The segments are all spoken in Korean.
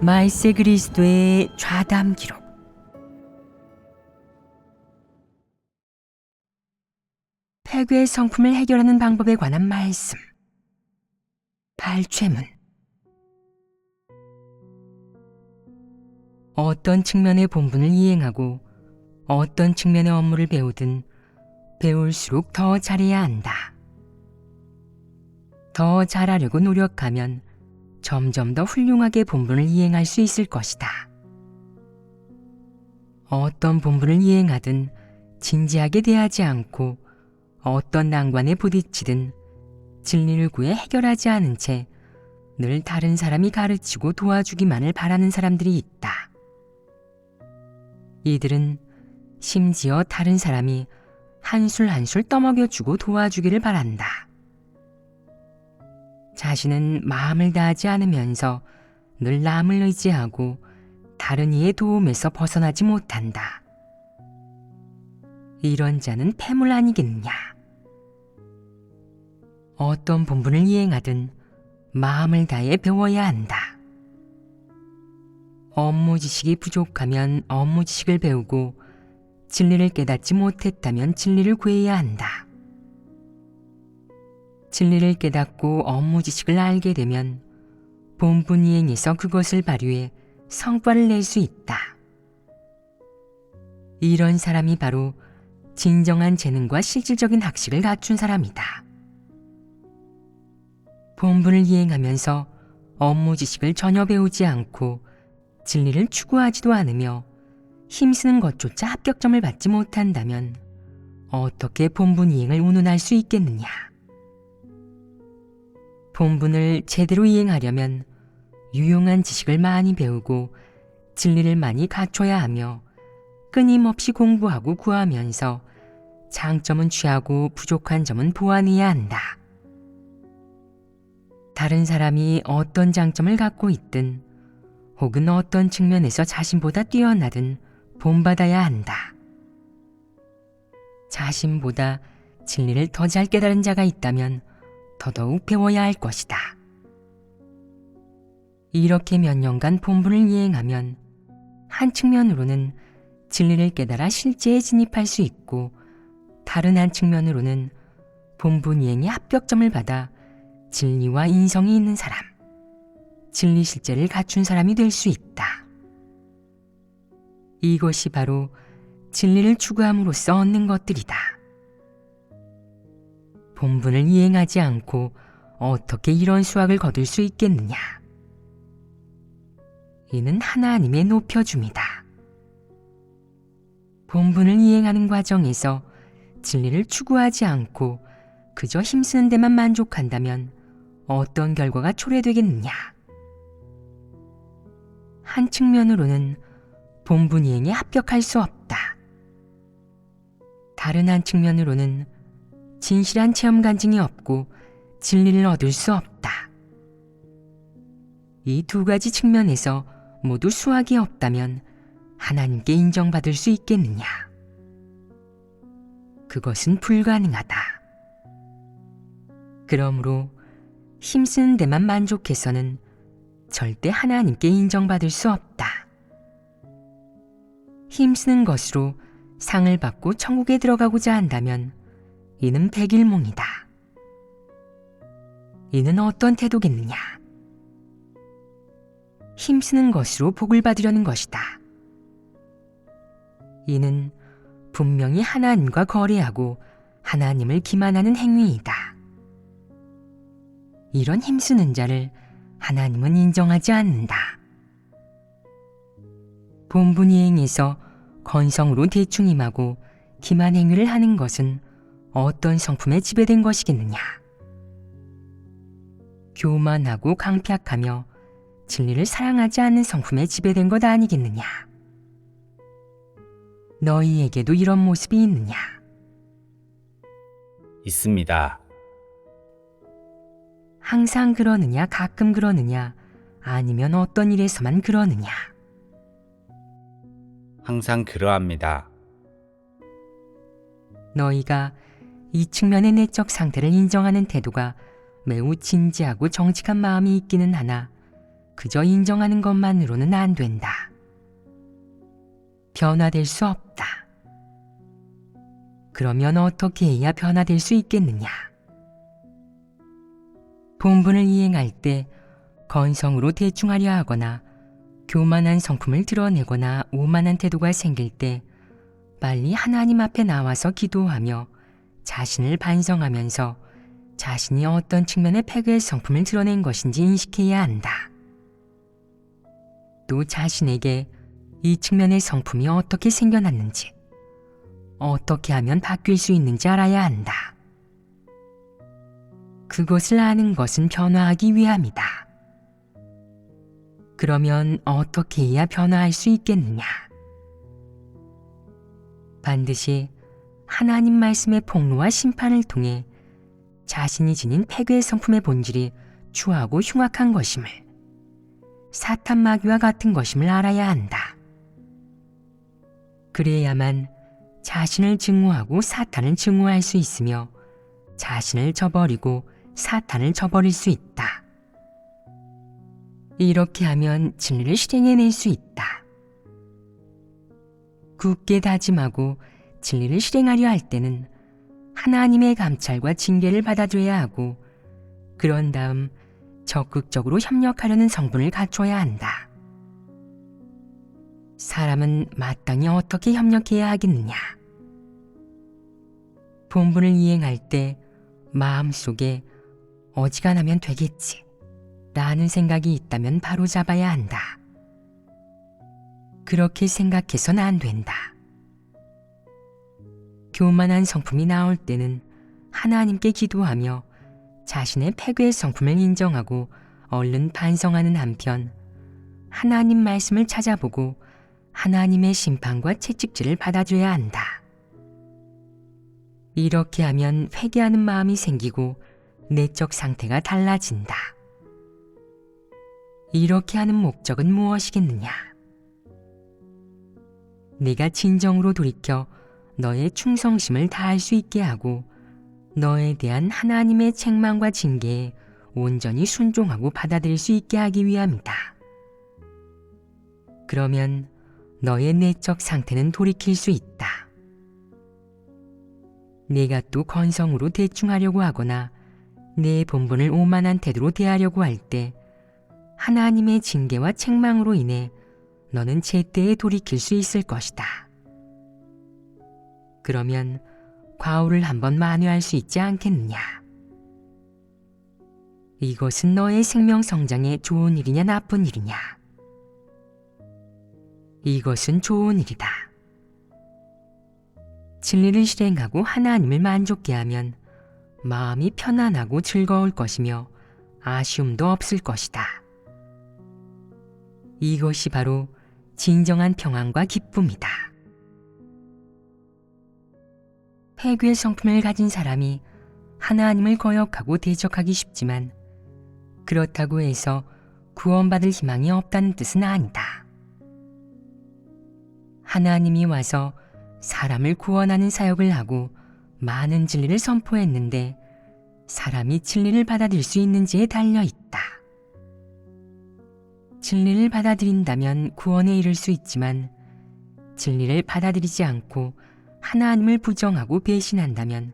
말세 그리스도의 좌담 기록. 폐괴 성품을 해결하는 방법에 관한 말씀. 발췌문. 어떤 측면의 본분을 이행하고 어떤 측면의 업무를 배우든 배울수록 더 잘해야 한다. 더 잘하려고 노력하면 점점 더 훌륭하게 본분을 이행할 수 있을 것이다. 어떤 본분을 이행하든 진지하게 대하지 않고 어떤 난관에 부딪히든 진리를 구해 해결하지 않은 채 늘 다른 사람이 가르치고 도와주기만을 바라는 사람들이 있다. 이들은 심지어 다른 사람이 한술 한술 떠먹여주고 도와주기를 바란다. 자신은 마음을 다하지 않으면서 늘 남을 의지하고 다른 이의 도움에서 벗어나지 못한다. 이런 자는 패물 아니겠느냐. 어떤 본분을 이행하든 마음을 다해 배워야 한다. 업무 지식이 부족하면 업무 지식을 배우고 진리를 깨닫지 못했다면 진리를 구해야 한다. 진리를 깨닫고 업무 지식을 알게 되면 본분 이행에서 그것을 발휘해 성과를 낼 수 있다. 이런 사람이 바로 진정한 재능과 실질적인 학식을 갖춘 사람이다. 본분을 이행하면서 업무 지식을 전혀 배우지 않고 진리를 추구하지도 않으며 힘쓰는 것조차 합격점을 받지 못한다면 어떻게 본분 이행을 운운할 수 있겠느냐. 본분을 제대로 이행하려면 유용한 지식을 많이 배우고 진리를 많이 갖춰야 하며 끊임없이 공부하고 구하면서 장점은 취하고 부족한 점은 보완해야 한다. 다른 사람이 어떤 장점을 갖고 있든 혹은 어떤 측면에서 자신보다 뛰어나든 본받아야 한다. 자신보다 진리를 더 잘 깨달은 자가 있다면 더더욱 배워야 할 것이다. 이렇게 몇 년간 본분을 이행하면 한 측면으로는 진리를 깨달아 실제에 진입할 수 있고 다른 한 측면으로는 본분 이행에 합격점을 받아 진리와 인성이 있는 사람, 진리 실제를 갖춘 사람이 될 수 있다. 이것이 바로 진리를 추구함으로써 얻는 것들이다. 본분을 이행하지 않고 어떻게 이런 수확을 거둘 수 있겠느냐. 이는 하나님의 높여줌이다. 본분을 이행하는 과정에서 진리를 추구하지 않고 그저 힘쓰는 데만 만족한다면 어떤 결과가 초래되겠느냐. 한 측면으로는 본분 이행에 합격할 수 없다. 다른 한 측면으로는 진실한 체험 간증이 없고 진리를 얻을 수 없다. 이 두 가지 측면에서 모두 수확이 없다면 하나님께 인정받을 수 있겠느냐? 그것은 불가능하다. 그러므로 힘쓰는 데만 만족해서는 절대 하나님께 인정받을 수 없다. 힘쓰는 것으로 상을 받고 천국에 들어가고자 한다면 이는 백일몽이다. 이는 어떤 태도겠느냐? 힘쓰는 것으로 복을 받으려는 것이다. 이는 분명히 하나님과 거래하고 하나님을 기만하는 행위이다. 이런 힘쓰는 자를 하나님은 인정하지 않는다. 본분 이행에서 건성으로 대충 임하고 기만 행위를 하는 것은 어떤 성품에 지배된 것이겠느냐. 교만하고 강팍하며 진리를 사랑하지 않는 성품에 지배된 것 아니겠느냐. 너희에게도 이런 모습이 있느냐? 있습니다. 항상 그러느냐, 가끔 그러느냐, 아니면 어떤 일에서만 그러느냐? 항상 그러합니다. 너희가 이 측면의 내적 상태를 인정하는 태도가 매우 진지하고 정직한 마음이 있기는 하나 그저 인정하는 것만으로는 안 된다. 변화될 수 없다. 그러면 어떻게 해야 변화될 수 있겠느냐? 본분을 이행할 때 건성으로 대충하려 하거나 교만한 성품을 드러내거나 오만한 태도가 생길 때 빨리 하나님 앞에 나와서 기도하며 자신을 반성하면서 자신이 어떤 측면의 패괴의 성품을 드러낸 것인지 인식해야 한다. 또 자신에게 이 측면의 성품이 어떻게 생겨났는지, 어떻게 하면 바뀔 수 있는지 알아야 한다. 그것을 아는 것은 변화하기 위함이다. 그러면 어떻게 해야 변화할 수 있겠느냐? 반드시 하나님 말씀의 폭로와 심판을 통해 자신이 지닌 패괴의 성품의 본질이 추하고 흉악한 것임을, 사탄 마귀와 같은 것임을 알아야 한다. 그래야만 자신을 증오하고 사탄을 증오할 수 있으며 자신을 저버리고 사탄을 저버릴 수 있다. 이렇게 하면 진리를 실행해낼 수 있다. 굳게 다짐하고 진리를 실행하려 할 때는 하나님의 감찰과 징계를 받아들여야 하고, 그런 다음 적극적으로 협력하려는 성분을 갖춰야 한다. 사람은 마땅히 어떻게 협력해야 하겠느냐? 본분을 이행할 때 마음속에 어지간하면 되겠지 라는 생각이 있다면 바로 잡아야 한다. 그렇게 생각해서는 안 된다. 교만한 성품이 나올 때는 하나님께 기도하며 자신의 패괴의 성품을 인정하고 얼른 반성하는 한편 하나님 말씀을 찾아보고 하나님의 심판과 채찍질을 받아줘야 한다. 이렇게 하면 회개하는 마음이 생기고 내적 상태가 달라진다. 이렇게 하는 목적은 무엇이겠느냐? 내가 진정으로 돌이켜 너의 충성심을 다할 수 있게 하고 너에 대한 하나님의 책망과 징계에 온전히 순종하고 받아들일 수 있게 하기 위함이다. 그러면 너의 내적 상태는 돌이킬 수 있다. 내가 또 건성으로 대충하려고 하거나 내 본분을 오만한 태도로 대하려고 할 때 하나님의 징계와 책망으로 인해 너는 제때에 돌이킬 수 있을 것이다. 그러면 과오를 한번 만회할 수 있지 않겠느냐? 이것은 너의 생명 성장에 좋은 일이냐 나쁜 일이냐? 이것은 좋은 일이다. 진리를 실행하고 하나님을 만족케 하면 마음이 편안하고 즐거울 것이며 아쉬움도 없을 것이다. 이것이 바로 진정한 평안과 기쁨이다. 패괴의 성품을 가진 사람이 하나님을 거역하고 대적하기 쉽지만 그렇다고 해서 구원받을 희망이 없다는 뜻은 아니다. 하나님이 와서 사람을 구원하는 사역을 하고 많은 진리를 선포했는데 사람이 진리를 받아들일 수 있는지에 달려 있다. 진리를 받아들인다면 구원에 이를 수 있지만 진리를 받아들이지 않고 하나님을 부정하고 배신한다면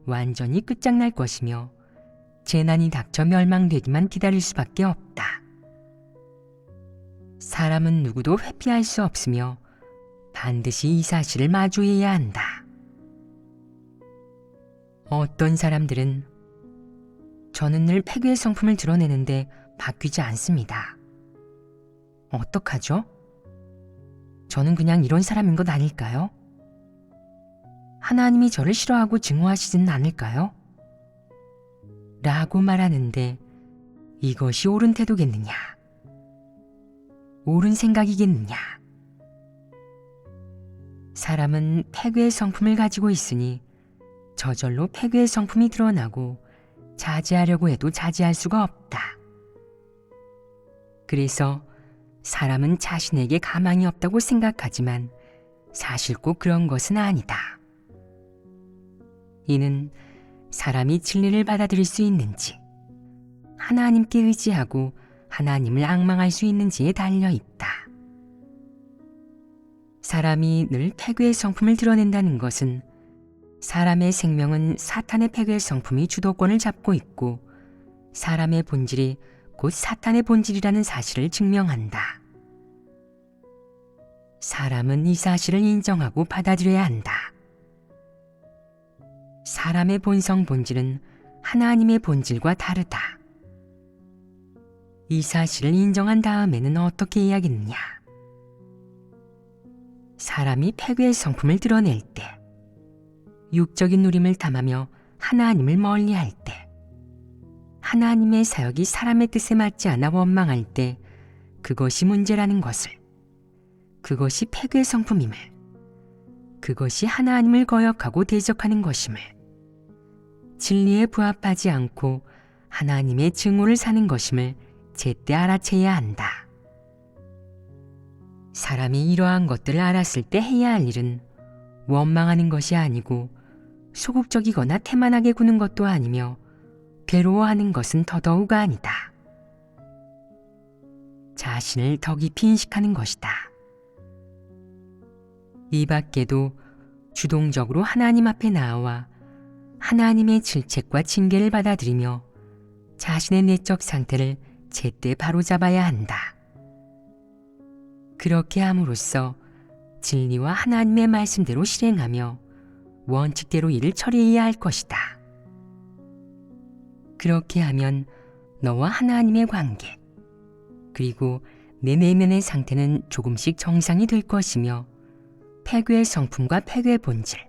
완전히 끝장날 것이며 재난이 닥쳐 멸망되기만 기다릴 수밖에 없다. 사람은 누구도 회피할 수 없으며 반드시 이 사실을 마주해야 한다. 어떤 사람들은 저는 늘 패괴의 성품을 드러내는데 바뀌지 않습니다. 어떡하죠? 저는 그냥 이런 사람인 것 아닐까요? 하나님이 저를 싫어하고 증오하시지는 않을까요? 라고 말하는데 이것이 옳은 태도겠느냐? 옳은 생각이겠느냐? 사람은 패괴의 성품을 가지고 있으니 저절로 패괴의 성품이 드러나고 자제하려고 해도 자제할 수가 없다. 그래서 사람은 자신에게 가망이 없다고 생각하지만 사실 꼭 그런 것은 아니다. 이는 사람이 진리를 받아들일 수 있는지, 하나님께 의지하고 하나님을 앙망할 수 있는지에 달려 있다. 사람이 늘 패괴의 성품을 드러낸다는 것은 사람의 생명은 사탄의 패괴의 성품이 주도권을 잡고 있고 사람의 본질이 곧 사탄의 본질이라는 사실을 증명한다. 사람은 이 사실을 인정하고 받아들여야 한다. 사람의 본성 본질은 하나님의 본질과 다르다. 이 사실을 인정한 다음에는 어떻게 해야겠느냐? 사람이 패괴의 성품을 드러낼 때, 육적인 누림을 탐하며 하나님을 멀리할 때, 하나님의 사역이 사람의 뜻에 맞지 않아 원망할 때 그것이 문제라는 것을, 그것이 패괴의 성품임을, 그것이 하나님을 거역하고 대적하는 것임을, 진리에 부합하지 않고 하나님의 증오를 사는 것임을 제때 알아채야 한다. 사람이 이러한 것들을 알았을 때 해야 할 일은 원망하는 것이 아니고 소극적이거나 태만하게 구는 것도 아니며 괴로워하는 것은 더더욱 아니다. 자신을 더 깊이 인식하는 것이다. 이 밖에도 주동적으로 하나님 앞에 나와 하나님의 질책과 징계를 받아들이며 자신의 내적 상태를 제때 바로잡아야 한다. 그렇게 함으로써 진리와 하나님의 말씀대로 실행하며 원칙대로 일을 처리해야 할 것이다. 그렇게 하면 너와 하나님의 관계, 그리고 내 내면의 상태는 조금씩 정상이 될 것이며 패괴의 성품과 패괴의 본질,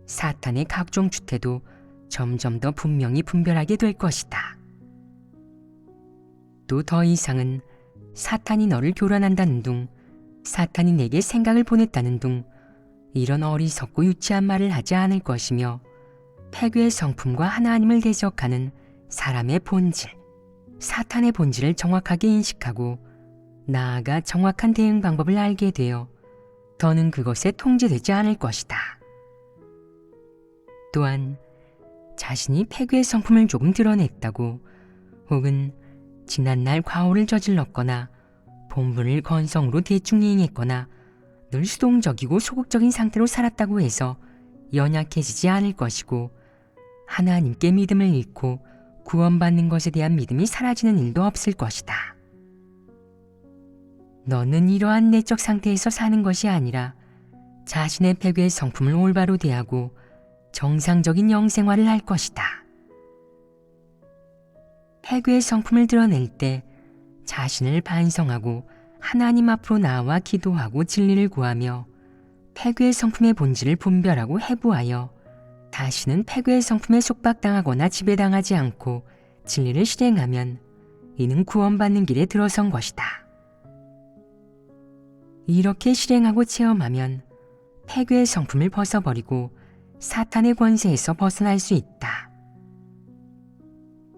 사탄의 각종 주태도 점점 더 분명히 분별하게 될 것이다. 또 더 이상은 사탄이 너를 교란한다는 둥, 사탄이 내게 생각을 보냈다는 둥, 이런 어리석고 유치한 말을 하지 않을 것이며 패괴의 성품과 하나님을 대적하는 사람의 본질, 사탄의 본질을 정확하게 인식하고 나아가 정확한 대응 방법을 알게 되어 더는 그것에 통제되지 않을 것이다. 또한 자신이 패괴의 성품을 조금 드러냈다고 혹은 지난날 과오를 저질렀거나 본분을 건성으로 대충 이행했거나 늘 수동적이고 소극적인 상태로 살았다고 해서 연약해지지 않을 것이고 하나님께 믿음을 잃고 구원받는 것에 대한 믿음이 사라지는 일도 없을 것이다. 너는 이러한 내적 상태에서 사는 것이 아니라 자신의 패괴의 성품을 올바로 대하고 정상적인 영생활을 할 것이다. 패괴의 성품을 드러낼 때 자신을 반성하고 하나님 앞으로 나와 기도하고 진리를 구하며 패괴의 성품의 본질을 분별하고 해부하여 다시는 패괴의 성품에 속박당하거나 지배당하지 않고 진리를 실행하면 이는 구원받는 길에 들어선 것이다. 이렇게 실행하고 체험하면 패괴의 성품을 벗어버리고 사탄의 권세에서 벗어날 수 있다.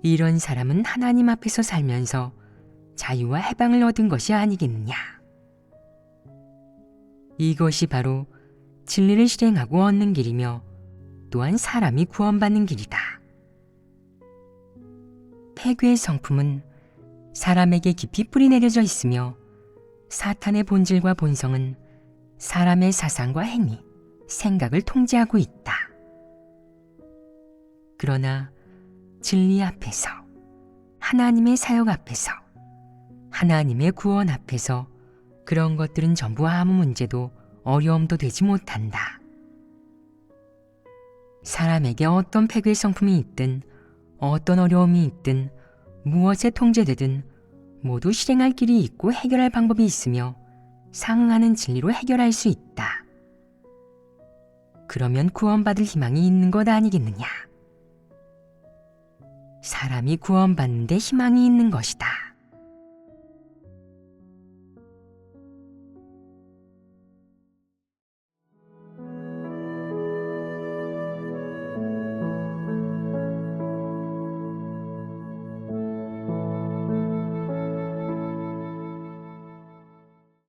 이런 사람은 하나님 앞에서 살면서 자유와 해방을 얻은 것이 아니겠느냐. 이것이 바로 진리를 실행하고 얻는 길이며 또한 사람이 구원받는 길이다. 패괴의 성품은 사람에게 깊이 뿌리내려져 있으며 사탄의 본질과 본성은 사람의 사상과 행위, 생각을 통제하고 있다. 그러나 진리 앞에서, 하나님의 사역 앞에서, 하나님의 구원 앞에서 그런 것들은 전부 아무 문제도 어려움도 되지 못한다. 사람에게 어떤 패괴의 성품이 있든 어떤 어려움이 있든 무엇에 통제되든 모두 실행할 길이 있고 해결할 방법이 있으며 상응하는 진리로 해결할 수 있다. 그러면 구원받을 희망이 있는 것 아니겠느냐? 사람이 구원받는 데 희망이 있는 것이다.